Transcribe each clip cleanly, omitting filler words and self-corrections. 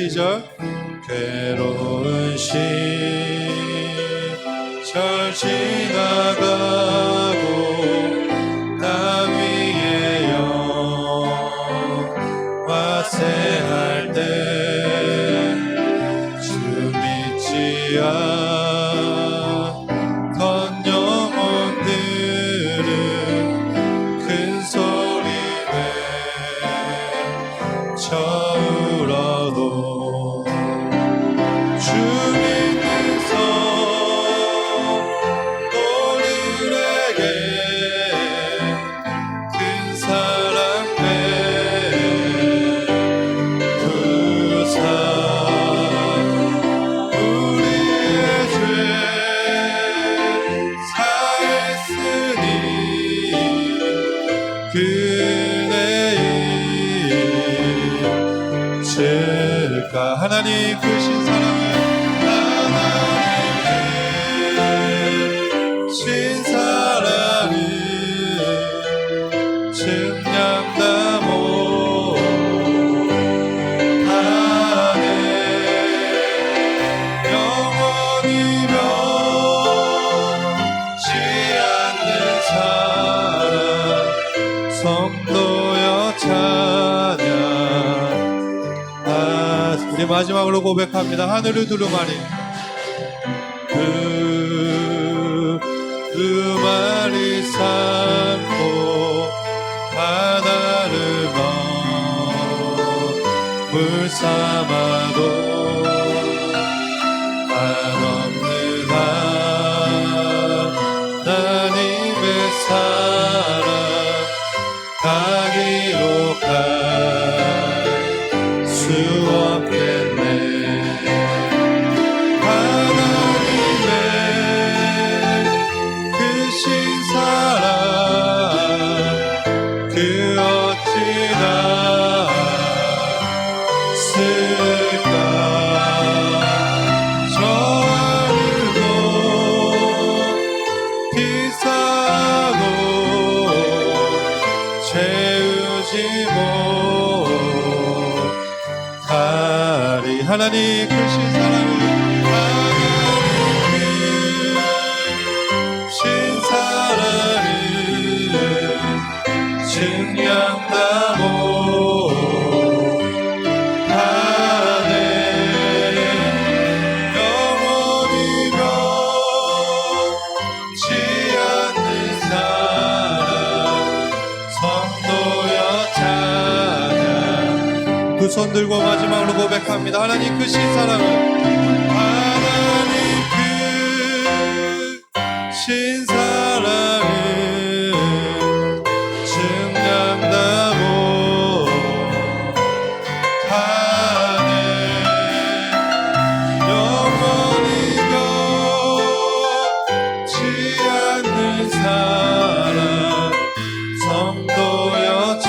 시절 괴로운 시절 지나가고 나 위에 영화 새할 때 주 믿지 않던 영혼들은 큰 소리 외쳐 울어도 주 믿는 성도들에게 큰 사랑 베푸사 우리의 죄 사했으니 그네의 죄가 하나님 크신 사랑을 하나님의 신 사랑을 증량다 못하네 영원히 변치 않는 사랑 성도여 찬양 우리 마지막으로 고백합니다. 하늘을 두루마리 두루마리 삼고 바다를 물 삼아도 한없는 하나님의 사랑 다 기록할 수 없겠네 하나님의 크신 사랑 그 어찌나 쓸까 저 하늘도 비싸고 채우지 못하리 하나님 크신 사랑을 하나님 크신 사랑을 증량다 못하네 영원히 변치 않는 사랑 성도여 찬양 두 손 들고 마지막으로 고백합니다. 하나님 크신 사랑을 하나님 크신 사랑을 증량다 못하네 영원히 변치 않는 사랑 성도여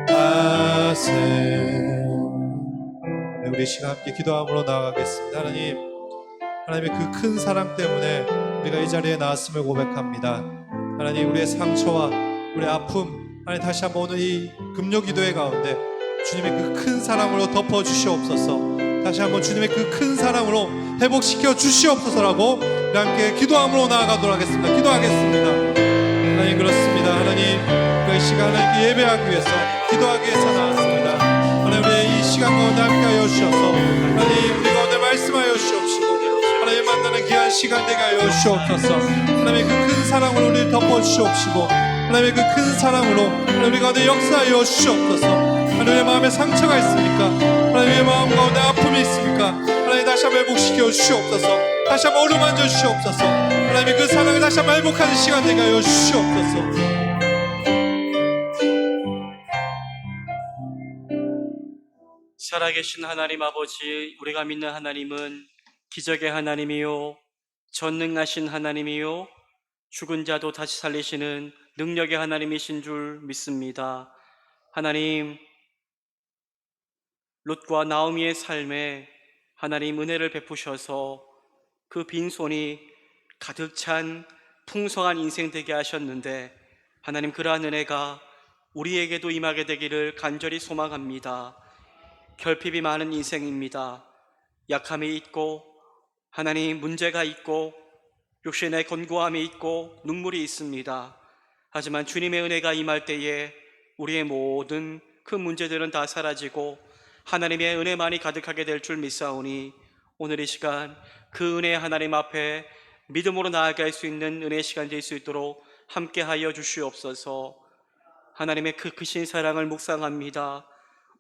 찬양하세 우리 시간 함께 기도함으로 나아가겠습니다. 하나님의 그 큰 사랑 때문에 우리가 이 자리에 나왔음을 고백합니다. 하나님 우리의 상처와 우리의 아픔 하나님 다시 한번 오늘 이 금요 기도회 가운데 주님의 그 큰 사랑으로 덮어주시옵소서 다시 한번 주님의 그 큰 사랑으로 회복시켜 주시옵소서라고 우리 함께 기도함으로 나아가도록 하겠습니다. 기도하겠습니다. 하나님 그렇습니다. 하나님 그 시간 하나님께 예배하기 위해서 기도하기 위해서 나왔습니다. 하나님 우리의 이 시간 가운데 함께하여 주셔서 하나님 우리 가운데 말씀하여 주시옵시고 하나님 만나는 귀한 시간 되게 하여 주시옵소서 하나님의 그 큰 사랑으로 우리를 덮어주시옵시고 하나님의 그 큰 사랑으로 하나님 우리 가운데 역사하여 주시옵소서 하나님의 마음에 상처가 있습니까? 하나님의 마음 가운데 아픔이 있습니까? 하나님 다시 한번 회복시켜 주시옵소서 다시 한번 어루만져 주시옵소서 하나님의 그 사랑을 다시 한번 회복하는 시간 되게 하여 주시옵소서 살아계신 하나님 아버지 우리가 믿는 하나님은 기적의 하나님이요 전능하신 하나님이요 죽은 자도 다시 살리시는 능력의 하나님이신 줄 믿습니다. 하나님 롯과 나오미의 삶에 하나님 은혜를 베푸셔서 그 빈손이 가득 찬 풍성한 인생 되게 하셨는데 하나님 그러한 은혜가 우리에게도 임하게 되기를 간절히 소망합니다. 결핍이 많은 인생입니다. 약함이 있고 하나님 문제가 있고 육신의 건고함이 있고 눈물이 있습니다. 하지만 주님의 은혜가 임할 때에 우리의 모든 그 문제들은 다 사라지고 하나님의 은혜만이 가득하게 될 줄 믿사오니 오늘 이 시간 그 은혜 하나님 앞에 믿음으로 나아갈 수 있는 은혜의 시간 될 수 있도록 함께하여 주시옵소서. 하나님의 그 크신 사랑을 묵상합니다.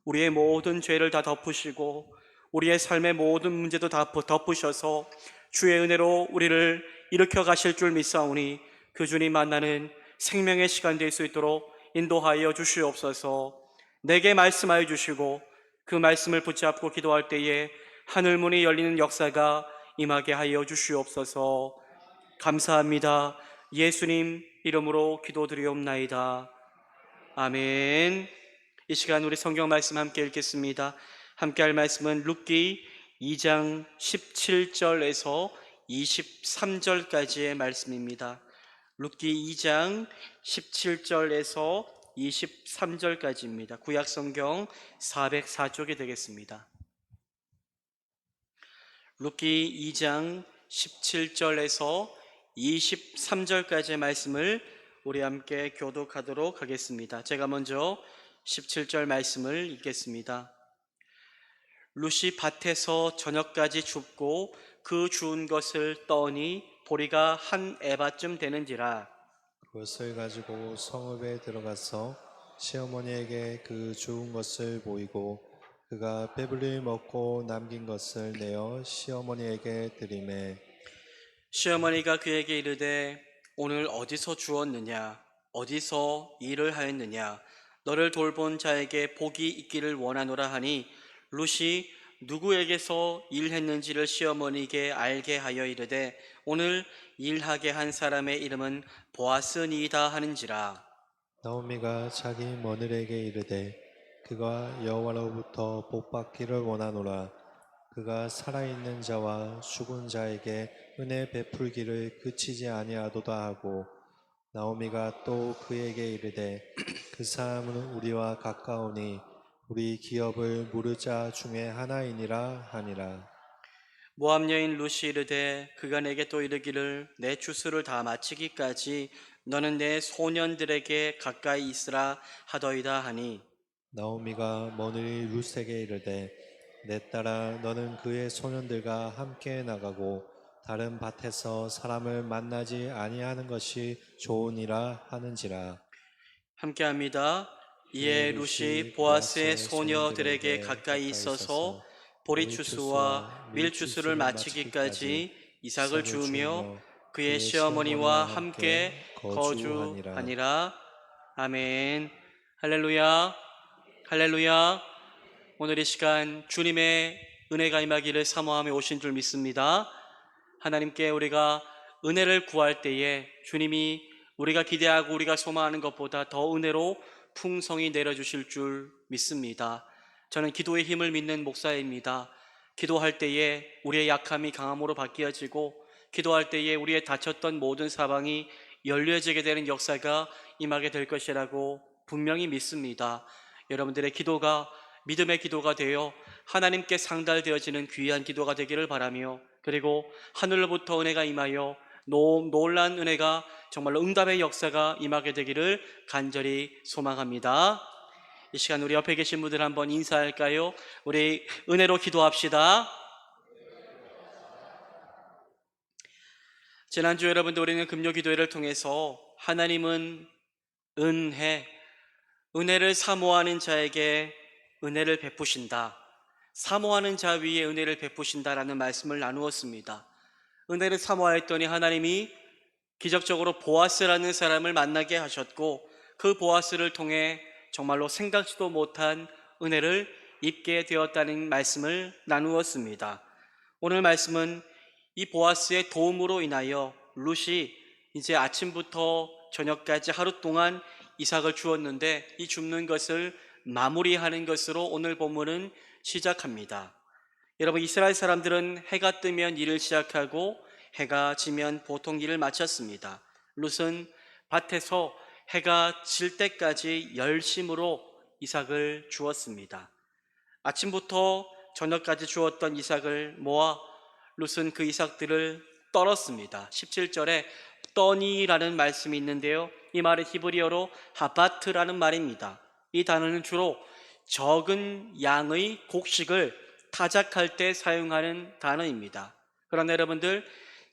우리의 모든 죄를 다 덮으시고 우리의 삶의 모든 문제도 다 덮으셔서 주의 은혜로 우리를 일으켜 가실 줄 믿사오니 그 주님 만나는 생명의 시간 될 수 있도록 인도하여 주시옵소서. 내게 말씀하여 주시고 그 말씀을 붙잡고 기도할 때에 하늘 문이 열리는 역사가 임하게 하여 주시옵소서. 감사합니다. 예수님 이름으로 기도드리옵나이다. 아멘. 이 시간 우리 성경 말씀 함께 읽겠습니다. 함께 할 말씀은 룻기 2장 17절에서 23절까지의 말씀입니다. 룻기 2장 17절에서 23절까지입니다. 구약 성경 404쪽이 되겠습니다. 룻기 2장 17절에서 23절까지의 말씀을 우리 함께 교독하도록 하겠습니다. 제가 먼저 17절 말씀을 읽겠습니다. 룻이 밭에서 저녁까지 줍고 그 주운 것을 떠니 보리가 한 에바쯤 되는지라. 그것을 가지고 성읍에 들어가서 시어머니에게 그 주운 것을 보이고 그가 배불리 먹고 남긴 것을 내어 시어머니에게 드리매 시어머니가 그에게 이르되 오늘 어디서 주었느냐 어디서 일을 하였느냐 너를 돌본 자에게 복이 있기를 원하노라 하니 룻이 누구에게서 일했는지를 시어머니에게 알게 하여 이르되 오늘 일하게 한 사람의 이름은 보아스니이다 하는지라. 나오미가 자기 며느리에게 이르되 그가 여호와로부터 복받기를 원하노라. 그가 살아있는 자와 죽은 자에게 은혜 베풀기를 그치지 아니하도다 하고 나오미가 또 그에게 이르되 그 사람은 우리와 가까우니 우리 기업을 물을 자 중에 하나이니라 하니라. 모압 여인 룻이 이르되 그가 내게 또 이르기를 내 추수를 다 마치기까지 너는 내 소년들에게 가까이 있으라 하더이다 하니 나오미가 며느리 룻에게 이르되 내 딸아 너는 그의 소년들과 함께 나가고 다른 밭에서 사람을 만나지 아니하는 것이 좋으니라 하는지라. 함께합니다. 이에 룻이 보아스의 소녀들에게 가까이 있어서 보리추수와 밀추수를 마치기까지 이삭을 주우며 그의 시어머니와 함께 거주하니라. 아멘. 할렐루야. 할렐루야. 오늘 이 시간 주님의 은혜가 임하기를 사모하며 오신 줄 믿습니다. 하나님께 우리가 은혜를 구할 때에 주님이 우리가 기대하고 우리가 소망하는 것보다 더 은혜로 풍성히 내려주실 줄 믿습니다. 저는 기도의 힘을 믿는 목사입니다. 기도할 때에 우리의 약함이 강함으로 바뀌어지고 기도할 때에 우리의 다쳤던 모든 사방이 열려지게 되는 역사가 임하게 될 것이라고 분명히 믿습니다. 여러분들의 기도가 믿음의 기도가 되어 하나님께 상달되어지는 귀한 기도가 되기를 바라며 그리고 하늘로부터 은혜가 임하여 놀라운 은혜가 정말로 응답의 역사가 임하게 되기를 간절히 소망합니다. 이 시간 우리 옆에 계신 분들 한번 인사할까요? 우리 은혜로 기도합시다. 지난주 여러분들 우리는 금요 기도회를 통해서 하나님은 은혜를 사모하는 자에게 은혜를 베푸신다. 사모하는 자 위에 은혜를 베푸신다라는 말씀을 나누었습니다. 은혜를 사모하였더니 하나님이 기적적으로 보아스라는 사람을 만나게 하셨고 그 보아스를 통해 정말로 생각지도 못한 은혜를 입게 되었다는 말씀을 나누었습니다. 오늘 말씀은 이 보아스의 도움으로 인하여 룻이 이제 아침부터 저녁까지 하루 동안 이삭을 주었는데 이 줍는 것을 마무리하는 것으로 오늘 본문은 시작합니다. 여러분, 이스라엘 사람들은 해가 뜨면 일을 시작하고 해가 지면 보통 일을 마쳤습니다. 룻은 밭에서 해가 질 때까지 열심으로 이삭을 주었습니다. 아침부터 저녁까지 주었던 이삭을 모아 룻은 그 이삭들을 떨었습니다. 17절에 떠니라는 말씀이 있는데요. 이 말은 히브리어로 하바트라는 말입니다. 이 단어는 주로 적은 양의 곡식을 타작할 때 사용하는 단어입니다. 그러나 여러분들,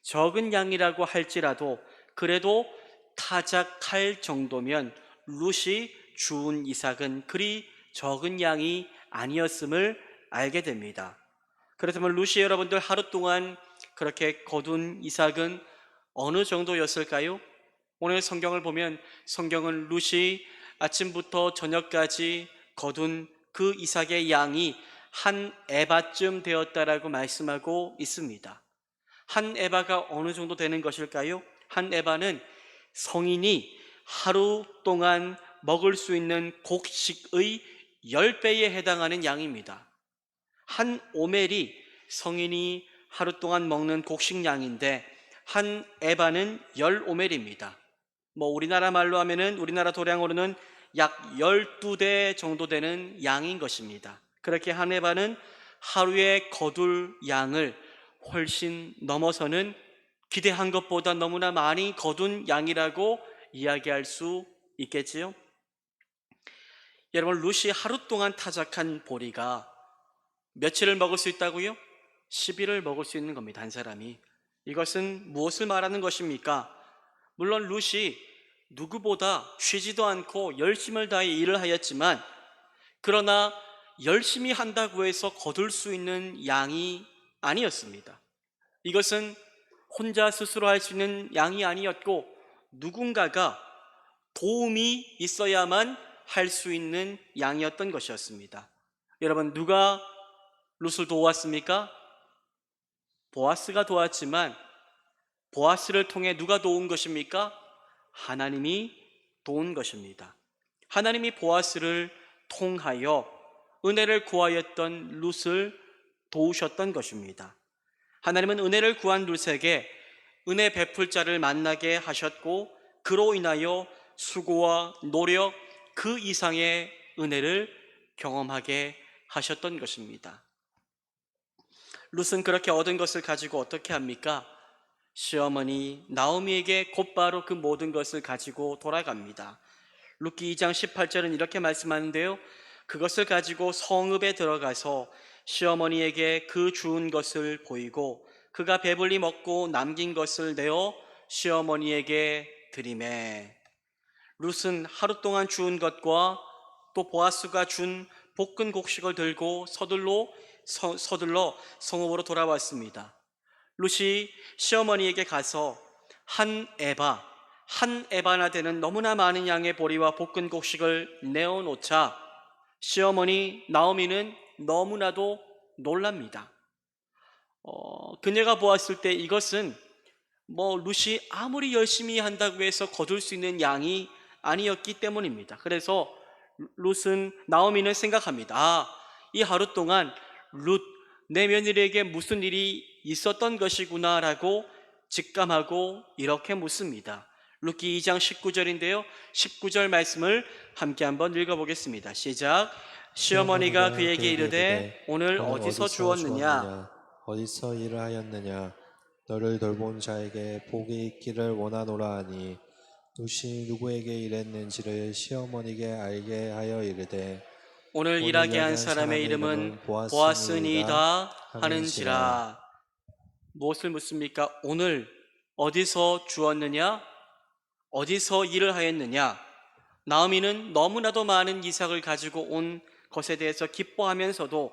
적은 양이라고 할지라도 그래도 타작할 정도면 룻이 주운 이삭은 그리 적은 양이 아니었음을 알게 됩니다. 그렇다면 룻이 여러분들 하루 동안 그렇게 거둔 이삭은 어느 정도였을까요? 오늘 성경을 보면 성경은 룻이 아침부터 저녁까지 거둔 그 이삭의 양이 한 에바쯤 되었다라고 말씀하고 있습니다. 한 에바가 어느 정도 되는 것일까요? 한 에바는 성인이 하루 동안 먹을 수 있는 곡식의 10배에 해당하는 양입니다. 한 오멜이 성인이 하루 동안 먹는 곡식량인데 한 에바는 10오멜입니다. 우리나라 말로 하면은 우리나라 도량으로는 약 12대 정도 되는 양인 것입니다. 그렇게 한 에바는 하루에 거둘 양을 훨씬 넘어서는 기대한 것보다 너무나 많이 거둔 양이라고 이야기할 수 있겠지요. 여러분, 룻이 하루 동안 타작한 보리가 며칠을 먹을 수 있다고요? 10일을 먹을 수 있는 겁니다. 한 사람이. 이것은 무엇을 말하는 것입니까? 물론 룻이 누구보다 쉬지도 않고 열심을 다해 일을 하였지만, 그러나 열심히 한다고 해서 거둘 수 있는 양이 아니었습니다. 이것은 혼자 스스로 할 수 있는 양이 아니었고 누군가가 도움이 있어야만 할 수 있는 양이었던 것이었습니다. 여러분, 누가 룻을 도왔습니까? 보아스가 도왔지만 보아스를 통해 누가 도운 것입니까? 하나님이 도운 것입니다. 하나님이 보아스를 통하여 은혜를 구하였던 룻을 도우셨던 것입니다. 하나님은 은혜를 구한 룻에게 은혜 베풀 자를 만나게 하셨고 그로 인하여 수고와 노력 그 이상의 은혜를 경험하게 하셨던 것입니다. 룻은 그렇게 얻은 것을 가지고 어떻게 합니까? 시어머니 나오미에게 곧바로 그 모든 것을 가지고 돌아갑니다. 룻기 2장 18절은 이렇게 말씀하는데요. 그것을 가지고 성읍에 들어가서 시어머니에게 그 주운 것을 보이고 그가 배불리 먹고 남긴 것을 내어 시어머니에게 드리매. 룻은 하루 동안 주운 것과 또 보아스가 준 볶은 곡식을 들고 서둘러 성읍으로 돌아왔습니다. 룻이 시어머니에게 가서 한 에바나 되는 너무나 많은 양의 보리와 볶은 곡식을 내어놓자 시어머니 나오미는 너무나도 놀랍니다. 그녀가 보았을 때 이것은 룻이 아무리 열심히 한다고 해서 거둘 수 있는 양이 아니었기 때문입니다. 그래서 나오미는 생각합니다. 이 하루 동안 룻, 내 며느리에게 무슨 일이 있었던 것이구나 라고 직감하고 이렇게 묻습니다. 룻기 2장 19절인데요. 19절 말씀을 함께 한번 읽어보겠습니다. 시작. 시어머니가 그에게 이르되 오늘 어디서 주었느냐? 어디서 일을 하였느냐? 너를 돌본 자에게 복이 있기를 원하노라 하니 룻이 누구에게 일했는지를 시어머니에게 알게 하여 이르되 오늘 일하게 한 사람의 이름은 보아스니이다 하는지라. 무엇을 묻습니까? 오늘 어디서 주었느냐? 어디서 일을 하였느냐? 나오미는 너무나도 많은 이삭을 가지고 온 것에 대해서 기뻐하면서도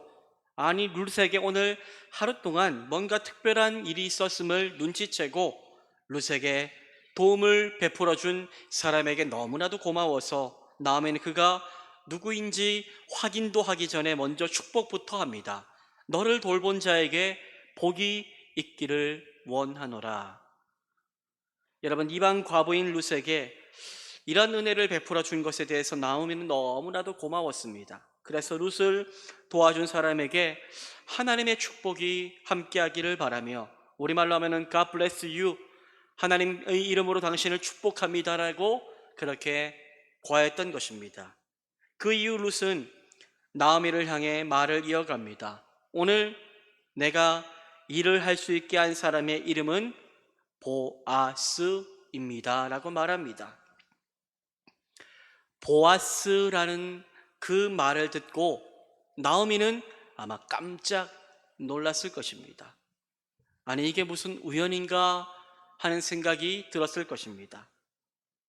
아니 룻에게 오늘 하루 동안 뭔가 특별한 일이 있었음을 눈치채고 룻에게 도움을 베풀어 준 사람에게 너무나도 고마워서 나오미는 그가 누구인지 확인도 하기 전에 먼저 축복부터 합니다. 너를 돌본 자에게 복이 있기를 원하노라. 여러분, 이방 과부인 룻에게 이런 은혜를 베풀어 준 것에 대해서 나오미는 너무나도 고마웠습니다. 그래서 룻을 도와준 사람에게 하나님의 축복이 함께하기를 바라며 우리말로 하면은 God bless you, 하나님의 이름으로 당신을 축복합니다라고 그렇게 고하였던 것입니다. 그 이후 룻은 나오미를 향해 말을 이어갑니다. 오늘 내가 일을 할 수 있게 한 사람의 이름은 보아스입니다 라고 말합니다. 보아스라는 그 말을 듣고 나오미는 아마 깜짝 놀랐을 것입니다. 아니, 이게 무슨 우연인가 하는 생각이 들었을 것입니다.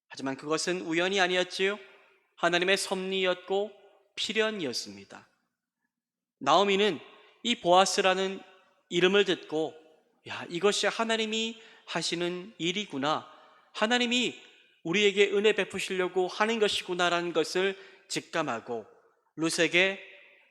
하지만 그것은 우연이 아니었지요. 하나님의 섭리였고 필연이었습니다. 나오미는 이 보아스라는 이름을 듣고, 야, 이것이 하나님이 하시는 일이구나, 하나님이 우리에게 은혜 베푸시려고 하는 것이구나라는 것을 직감하고 룻에게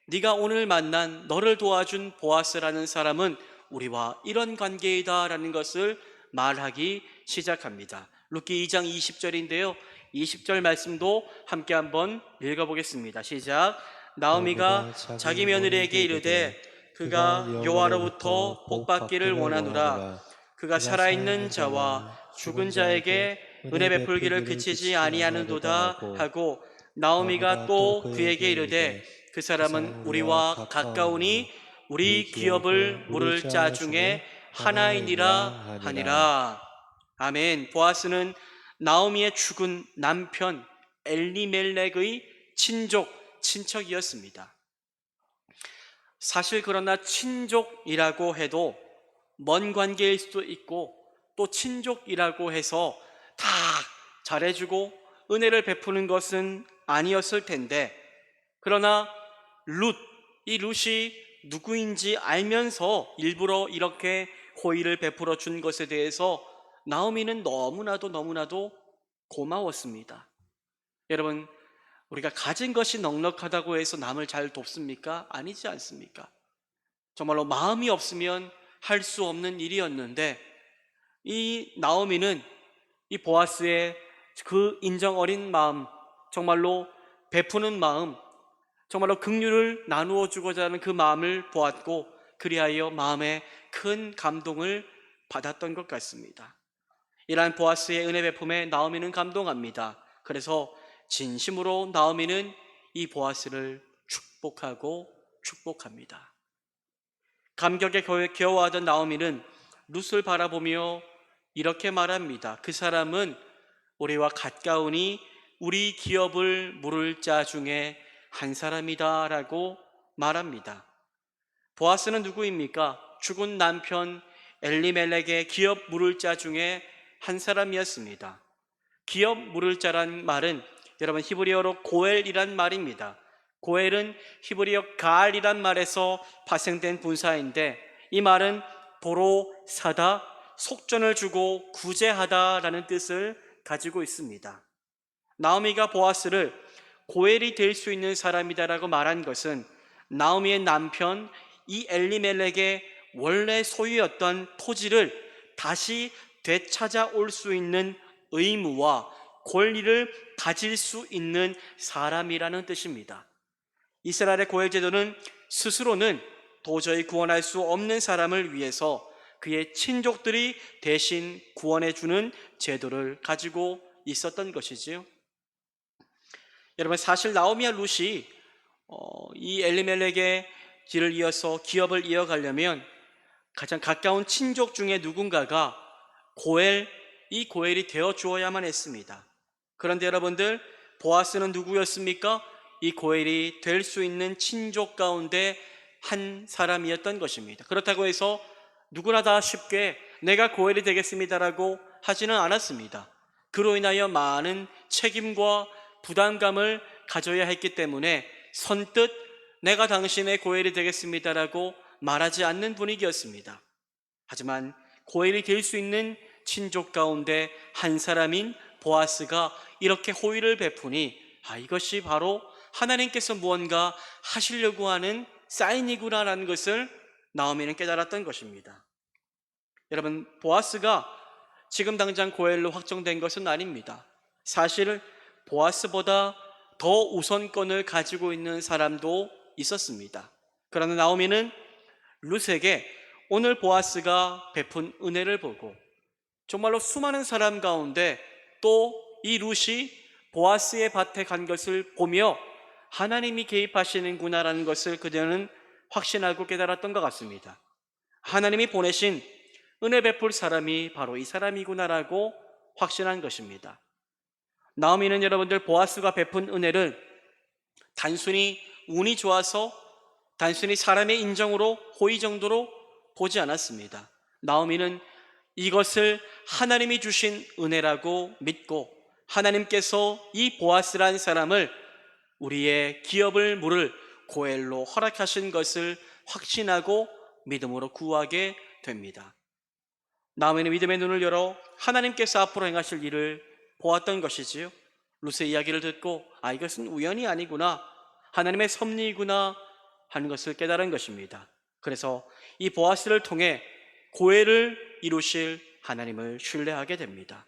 네가 오늘 만난 너를 도와준 보아스라는 사람은 우리와 이런 관계이다 라는 것을 말하기 시작합니다. 룻기 2장 20절인데요 20절 말씀도 함께 한번 읽어보겠습니다. 시작. 나오미가 자기 며느리에게 이르되 그가 여호와로부터 복받기를 원하노라. 그가 살아있는 자와 죽은 자에게 은혜 베풀기를 그치지 아니하는도다 하고, 나오미가 또 그에게 이르되 그 사람은 우리와 가까우니 우리 기업을 물을 자 중에 하나이니라 하니라. 아멘. 보아스는 나오미의 죽은 남편 엘리멜렉의 친척이었습니다. 사실 그러나 친족이라고 해도 먼 관계일 수도 있고, 또 친족이라고 해서 다 잘해주고 은혜를 베푸는 것은 아니었을 텐데, 그러나 이 룻이 누구인지 알면서 일부러 이렇게 호의를 베풀어 준 것에 대해서 나오미는 너무나도 고마웠습니다. 여러분, 우리가 가진 것이 넉넉하다고 해서 남을 잘 돕습니까? 아니지 않습니까? 정말로 마음이 없으면 할 수 없는 일이었는데, 이 나오미는 이 보아스의 그 인정 어린 마음, 정말로 베푸는 마음, 정말로 긍휼을 나누어 주고자 하는 그 마음을 보았고, 그리하여 마음에 큰 감동을 받았던 것 같습니다. 이러한 보아스의 은혜 베품에 나오미는 감동합니다. 그래서 진심으로 나오미는 이 보아스를 축복합니다. 감격에 겨워하던 나오미는 룻을 바라보며 이렇게 말합니다. 그 사람은 우리와 가까우니 우리 기업을 물을 자 중에 한 사람이다 라고 말합니다. 보아스는 누구입니까? 죽은 남편 엘리멜렉의 기업 물을 자 중에 한 사람이었습니다. 기업 물을 자란 말은 여러분 히브리어로 고엘이란 말입니다. 고엘은 히브리어 가알이란 말에서 파생된 분사인데, 이 말은 도로 사다, 속전을 주고 구제하다라는 뜻을 가지고 있습니다. 나오미가 보아스를 고엘이 될 수 있는 사람이다라고 말한 것은 나오미의 남편 이 엘리멜렉의 원래 소유였던 토지를 다시 되찾아올 수 있는 의무와 권리를 가질 수 있는 사람이라는 뜻입니다. 이스라엘의 고엘 제도는 스스로는 도저히 구원할 수 없는 사람을 위해서 그의 친족들이 대신 구원해 주는 제도를 가지고 있었던 것이지요. 여러분, 사실 나오미와 룻이 이 엘리멜렉의 길을 이어서 기업을 이어가려면 가장 가까운 친족 중에 누군가가 이 고엘이 되어 주어야만 했습니다. 그런데 여러분들, 보아스는 누구였습니까? 이 고엘이 될 수 있는 친족 가운데 한 사람이었던 것입니다. 그렇다고 해서 누구나 다 쉽게 내가 고엘이 되겠습니다라고 하지는 않았습니다. 그로 인하여 많은 책임과 부담감을 가져야 했기 때문에 선뜻 내가 당신의 고엘이 되겠습니다라고 말하지 않는 분위기였습니다. 하지만 고엘이 될 수 있는 친족 가운데 한 사람인 보아스가 이렇게 호의를 베푸니, 이것이 바로 하나님께서 무언가 하시려고 하는 사인이구나라는 것을 나오미는 깨달았던 것입니다. 여러분, 보아스가 지금 당장 고엘로 확정된 것은 아닙니다. 사실 보아스보다 더 우선권을 가지고 있는 사람도 있었습니다. 그러나 나오미는 룻에게 오늘 보아스가 베푼 은혜를 보고, 정말로 수많은 사람 가운데 또 이 룻이 보아스의 밭에 간 것을 보며 하나님이 개입하시는구나라는 것을 그녀는 확신하고 깨달았던 것 같습니다. 하나님이 보내신 은혜 베풀 사람이 바로 이 사람이구나라고 확신한 것입니다. 나오미는 여러분들 보아스가 베푼 은혜를 단순히 운이 좋아서 단순히 사람의 인정으로 호의 정도로 보지 않았습니다. 나오미는 이것을 하나님이 주신 은혜라고 믿고 하나님께서 이 보아스란 사람을 우리의 기업을 물을 고엘로 허락하신 것을 확신하고 믿음으로 구하게 됩니다. 나오미는 믿음의 눈을 열어 하나님께서 앞으로 행하실 일을 보았던 것이지요. 룻의 이야기를 듣고 이것은 우연이 아니구나, 하나님의 섭리이구나 하는 것을 깨달은 것입니다. 그래서 이 보아스를 통해 고엘을 이루실 하나님을 신뢰하게 됩니다.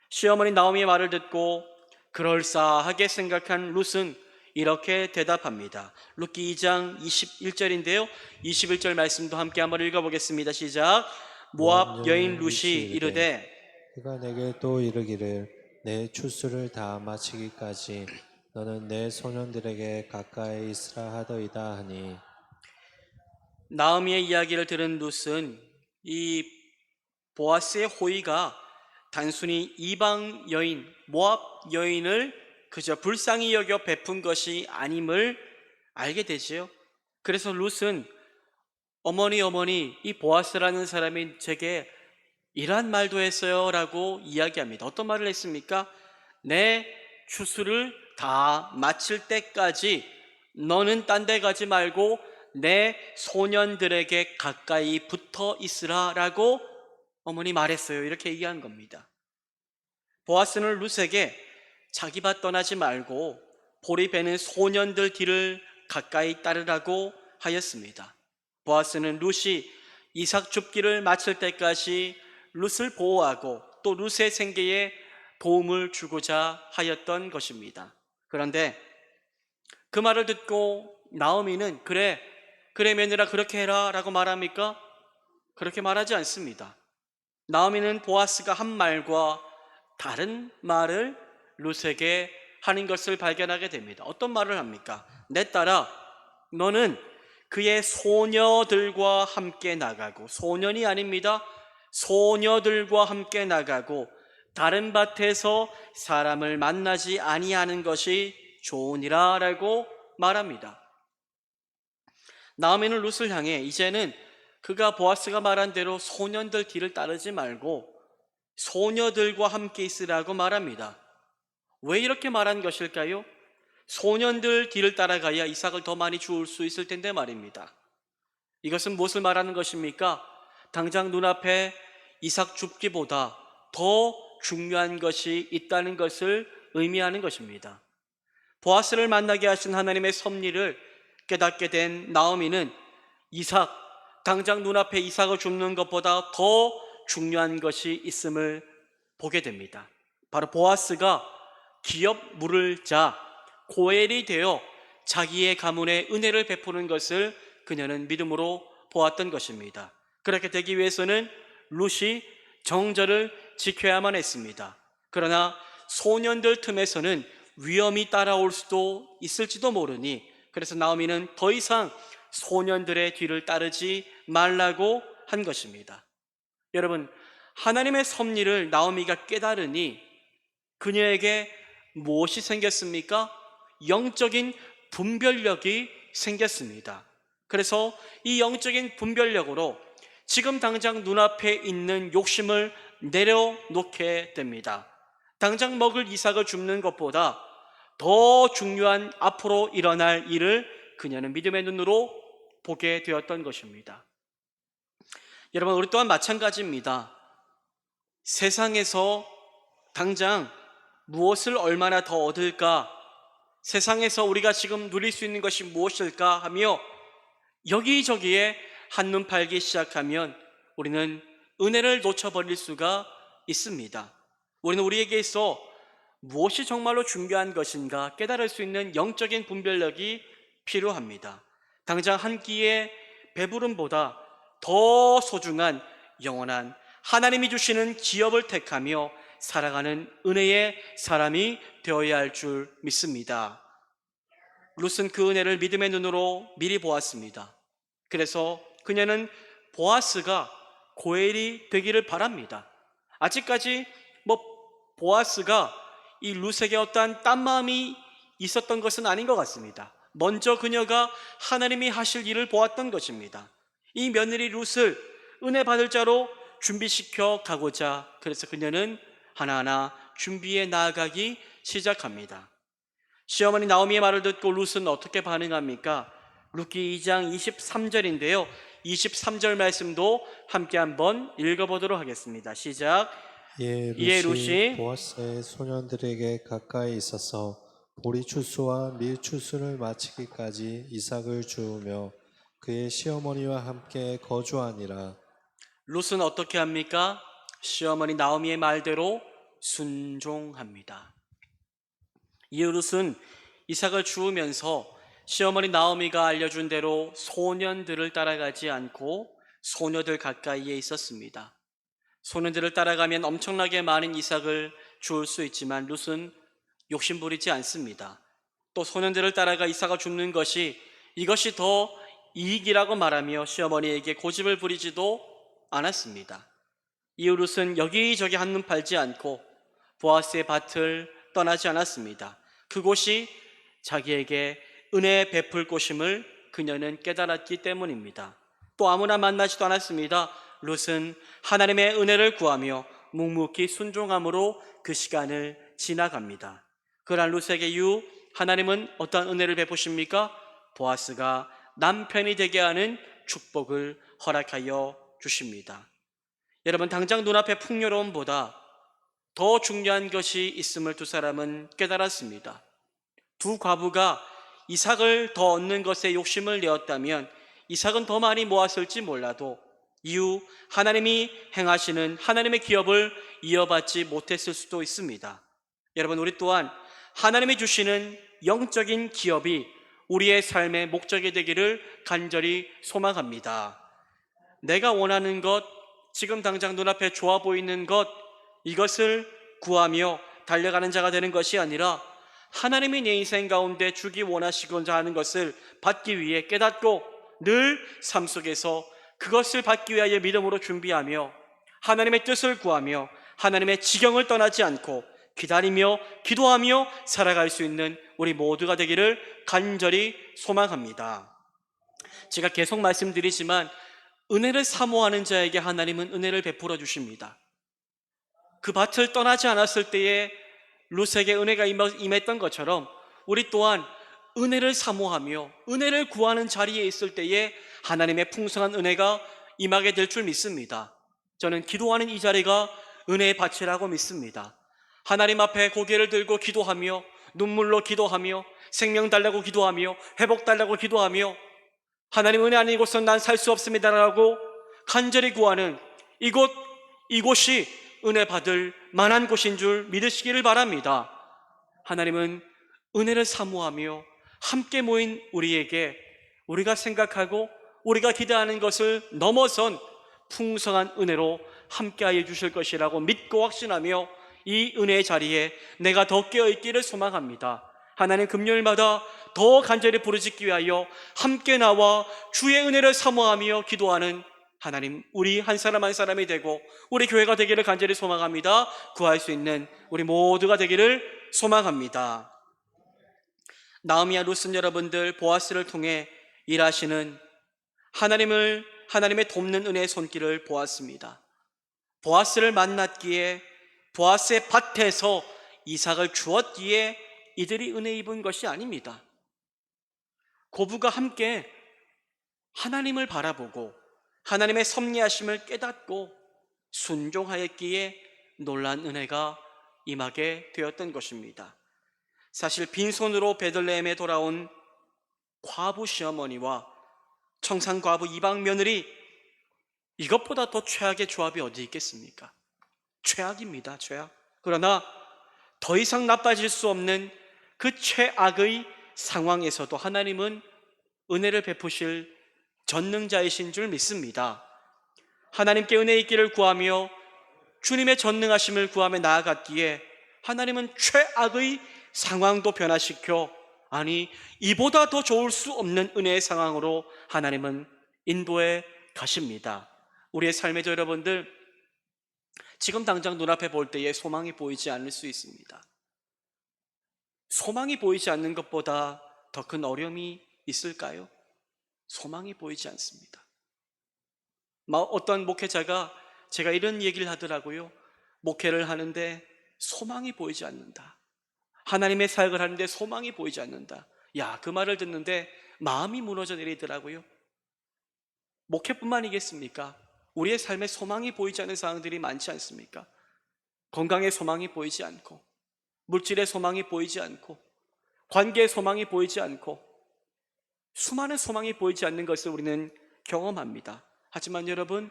시어머니 나오미의 말을 듣고 그럴싸하게 생각한 룻은 이렇게 대답합니다. 룻기 2장 21절인데요 21절 말씀도 함께 한번 읽어보겠습니다. 시작. 모압 여인 룻이 이르되 그가 내게 또 이르기를 내 추수를 다 마치기까지 너는 내 소년들에게 가까이 있으라 하더이다 하니. 나오미의 이야기를 들은 룻은 이 보아스의 호의가 단순히 이방 여인, 모압 여인을 그저 불쌍히 여겨 베푼 것이 아님을 알게 되지요. 그래서 룻은 어머니 이 보아스라는 사람이 제게 이란 말도 했어요 라고 이야기합니다. 어떤 말을 했습니까? 내 추수를 다 마칠 때까지 너는 딴 데 가지 말고 내 소년들에게 가까이 붙어 있으라 라고 어머니 말했어요. 이렇게 얘기한 겁니다. 보아스는 룻에게 자기 밭 떠나지 말고 보리 베는 소년들 뒤를 가까이 따르라고 하였습니다. 보아스는 룻이 이삭 줍기를 마칠 때까지 룻을 보호하고 또 룻의 생계에 도움을 주고자 하였던 것입니다. 그런데 그 말을 듣고 나오미는 그래 며느라 그렇게 해라 라고 말합니까? 그렇게 말하지 않습니다. 나오미는 보아스가 한 말과 다른 말을 룻에게 하는 것을 발견하게 됩니다. 어떤 말을 합니까? 내 딸아, 너는 그의 소녀들과 함께 나가고, 소년이 아닙니다. 소녀들과 함께 나가고 다른 밭에서 사람을 만나지 아니하는 것이 좋으니라 라고 말합니다. 나오미는 룻을 향해 이제는 그가 보아스가 말한 대로 소년들 뒤를 따르지 말고 소녀들과 함께 있으라고 말합니다. 왜 이렇게 말한 것일까요? 소년들 뒤를 따라가야 이삭을 더 많이 주울 수 있을 텐데 말입니다. 이것은 무엇을 말하는 것입니까? 당장 눈앞에 이삭 줍기보다 더 중요한 것이 있다는 것을 의미하는 것입니다. 보아스를 만나게 하신 하나님의 섭리를 깨닫게 된 나오미는 당장 눈앞에 이삭을 줍는 것보다 더 중요한 것이 있음을 보게 됩니다. 바로 보아스가 기업 물을 자 고엘이 되어 자기의 가문에 은혜를 베푸는 것을 그녀는 믿음으로 보았던 것입니다. 그렇게 되기 위해서는 룻이 정절을 지켜야만 했습니다. 그러나 소년들 틈에서는 위험이 따라올 수도 있을지도 모르니 그래서 나오미는 더 이상 소년들의 뒤를 따르지 말라고 한 것입니다. 여러분, 하나님의 섭리를 나오미가 깨달으니 그녀에게 무엇이 생겼습니까? 영적인 분별력이 생겼습니다. 그래서 이 영적인 분별력으로 지금 당장 눈앞에 있는 욕심을 내려놓게 됩니다. 당장 먹을 이삭을 줍는 것보다 더 중요한 앞으로 일어날 일을 그녀는 믿음의 눈으로 보게 되었던 것입니다. 여러분, 우리 또한 마찬가지입니다. 세상에서 당장 무엇을 얼마나 더 얻을까? 세상에서 우리가 지금 누릴 수 있는 것이 무엇일까 하며 여기저기에 한눈 팔기 시작하면 우리는 은혜를 놓쳐버릴 수가 있습니다. 우리는 우리에게 있어 무엇이 정말로 중요한 것인가 깨달을 수 있는 영적인 분별력이 필요합니다. 당장 한 끼의 배부름보다 더 소중한 영원한 하나님이 주시는 기업을 택하며 살아가는 은혜의 사람이 되어야 할 줄 믿습니다. 룻은 그 은혜를 믿음의 눈으로 미리 보았습니다. 그래서 그녀는 보아스가 고엘이 되기를 바랍니다. 아직까지 보아스가 이 룻에게 어떠한 딴 마음이 있었던 것은 아닌 것 같습니다. 먼저 그녀가 하나님이 하실 일을 보았던 것입니다. 이 며느리 룻을 은혜 받을 자로 준비시켜 가고자, 그래서 그녀는 하나하나 준비해 나아가기 시작합니다. 시어머니 나오미의 말을 듣고 룻은 어떻게 반응합니까? 룻기 2장 23절인데요. 23절 말씀도 함께 한번 읽어보도록 하겠습니다. 시작. 이에 이에 룻이 룻이 보아스의 소년들에게 가까이 있어서 보리추수와 밀추수를 마치기까지 이삭을 주우며 그의 시어머니와 함께 거주하니라. 룻은 어떻게 합니까? 시어머니 나오미의 말대로 순종합니다. 이 룻은 이삭을 주우면서 시어머니 나오미가 알려준 대로 소년들을 따라가지 않고 소녀들 가까이에 있었습니다. 소년들을 따라가면 엄청나게 많은 이삭을 주울 수 있지만 룻은 욕심부리지 않습니다. 또 소년들을 따라가 이삭을 줍는 것이 이것이 더 이익이라고 말하며 시어머니에게 고집을 부리지도 않았습니다. 이후 룻은 여기저기 한눈 팔지 않고 보아스의 밭을 떠나지 않았습니다. 그곳이 자기에게 은혜 베풀 곳임을 그녀는 깨달았기 때문입니다. 또 아무나 만나지도 않았습니다. 룻은 하나님의 은혜를 구하며 묵묵히 순종함으로 그 시간을 지나갑니다. 그러나 룻에게 이후 하나님은 어떤 은혜를 베푸십니까? 보아스가 남편이 되게 하는 축복을 허락하여 주십니다. 여러분, 당장 눈앞의 풍요로움보다 더 중요한 것이 있음을 두 사람은 깨달았습니다. 두 과부가 이삭을 더 얻는 것에 욕심을 내었다면 이삭은 더 많이 모았을지 몰라도 이후 하나님이 행하시는 하나님의 기업을 이어받지 못했을 수도 있습니다. 여러분, 우리 또한 하나님이 주시는 영적인 기업이 우리의 삶의 목적이 되기를 간절히 소망합니다. 내가 원하는 것, 지금 당장 눈앞에 좋아 보이는 것, 이것을 구하며 달려가는 자가 되는 것이 아니라 하나님이 내 인생 가운데 주기 원하시고자 하는 것을 받기 위해 깨닫고 늘 삶 속에서 그것을 받기 위하여 믿음으로 준비하며 하나님의 뜻을 구하며 하나님의 지경을 떠나지 않고 기다리며 기도하며 살아갈 수 있는 우리 모두가 되기를 간절히 소망합니다. 제가 계속 말씀드리지만 은혜를 사모하는 자에게 하나님은 은혜를 베풀어 주십니다. 그 밭을 떠나지 않았을 때에 룻에게 은혜가 임했던 것처럼 우리 또한 은혜를 사모하며 은혜를 구하는 자리에 있을 때에 하나님의 풍성한 은혜가 임하게 될 줄 믿습니다. 저는 기도하는 이 자리가 은혜의 밭이라고 믿습니다. 하나님 앞에 고개를 들고 기도하며 눈물로 기도하며 생명 달라고 기도하며 회복 달라고 기도하며 하나님 은혜 아닌 이곳은 난 살 수 없습니다라고 간절히 구하는 이곳이 은혜 받을 만한 곳인 줄 믿으시기를 바랍니다. 하나님은 은혜를 사모하며 함께 모인 우리에게 우리가 생각하고 우리가 기대하는 것을 넘어선 풍성한 은혜로 함께하여 주실 것이라고 믿고 확신하며 이 은혜의 자리에 내가 더 깨어있기를 소망합니다. 하나님, 금요일마다 더 간절히 부르짖기 위하여 함께 나와 주의 은혜를 사모하며 기도하는 하나님, 우리 한 사람 한 사람이 되고 우리 교회가 되기를 간절히 소망합니다. 구할 수 있는 우리 모두가 되기를 소망합니다. 나오미와 룻은 여러분들 보아스를 통해 일하시는 하나님의 돕는 은혜의 손길을 보았습니다. 보아스를 만났기에 보아스의 밭에서 이삭을 주었기에 이들이 은혜 입은 것이 아닙니다. 고부가 함께 하나님을 바라보고 하나님의 섭리하심을 깨닫고 순종하였기에 놀란 은혜가 임하게 되었던 것입니다. 사실 빈손으로 베들레헴에 돌아온 과부 시어머니와 청산 과부 이방 며느리, 이것보다 더 최악의 조합이 어디 있겠습니까? 최악입니다, 최악. 그러나 더 이상 나빠질 수 없는 그 최악의 상황에서도 하나님은 은혜를 베푸실 전능자이신 줄 믿습니다. 하나님께 은혜 있기를 구하며 주님의 전능하심을 구하며 나아갔기에 하나님은 최악의 상황도 변화시켜 아니, 이보다 더 좋을 수 없는 은혜의 상황으로 하나님은 인도해 가십니다. 우리의 삶에도 여러분들, 지금 당장 눈앞에 볼 때에 소망이 보이지 않을 수 있습니다. 소망이 보이지 않는 것보다 더 큰 어려움이 있을까요? 소망이 보이지 않습니다. 어떤 목회자가 제가 이런 얘기를 하더라고요. 목회를 하는데 소망이 보이지 않는다. 하나님의 사역을 하는데 소망이 보이지 않는다. 야, 그 말을 듣는데 마음이 무너져 내리더라고요. 목회뿐만이겠습니까? 우리의 삶에 소망이 보이지 않는 상황들이 많지 않습니까? 건강에 소망이 보이지 않고, 물질의 소망이 보이지 않고, 관계의 소망이 보이지 않고, 수많은 소망이 보이지 않는 것을 우리는 경험합니다. 하지만 여러분,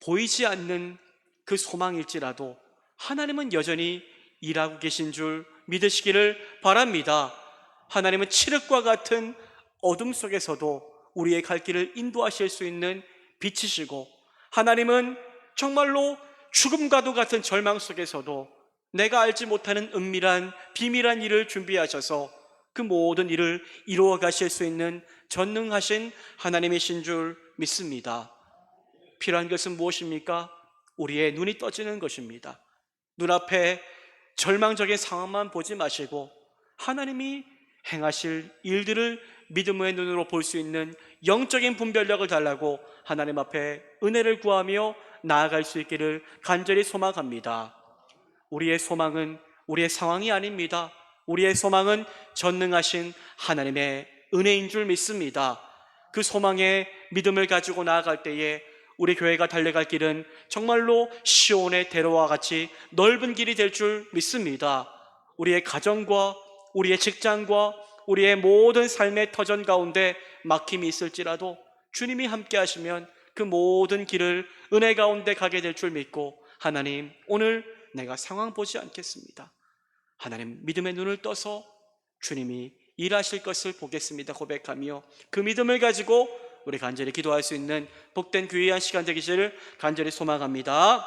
보이지 않는 그 소망일지라도 하나님은 여전히 일하고 계신 줄 믿으시기를 바랍니다. 하나님은 칠흑과 같은 어둠 속에서도 우리의 갈 길을 인도하실 수 있는 빛이시고, 하나님은 정말로 죽음과도 같은 절망 속에서도 내가 알지 못하는 은밀한 비밀한 일을 준비하셔서 그 모든 일을 이루어 가실 수 있는 전능하신 하나님이신 줄 믿습니다. 필요한 것은 무엇입니까? 우리의 눈이 떠지는 것입니다. 눈앞에 절망적인 상황만 보지 마시고 하나님이 행하실 일들을 믿음의 눈으로 볼 수 있는 영적인 분별력을 달라고 하나님 앞에 은혜를 구하며 나아갈 수 있기를 간절히 소망합니다. 우리의 소망은 우리의 상황이 아닙니다. 우리의 소망은 전능하신 하나님의 은혜인 줄 믿습니다. 그 소망의 믿음을 가지고 나아갈 때에 우리 교회가 달려갈 길은 정말로 시온의 대로와 같이 넓은 길이 될 줄 믿습니다. 우리의 가정과 우리의 직장과 우리의 모든 삶의 터전 가운데 막힘이 있을지라도 주님이 함께 하시면 그 모든 길을 은혜 가운데 가게 될 줄 믿고, 하나님, 오늘 내가 상황 보지 않겠습니다. 하나님, 믿음의 눈을 떠서 주님이 일하실 것을 보겠습니다 고백하며 그 믿음을 가지고 우리 간절히 기도할 수 있는 복된 귀한 시간 되기를 간절히 소망합니다.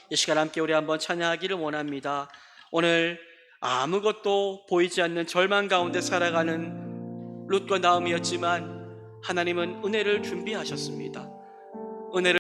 이 시간 함께 우리 한번 찬양하기를 원합니다. 오늘 아무것도 보이지 않는 절망 가운데 살아가는 룻과 나음이었지만 하나님은 은혜를 준비하셨습니다. 은혜를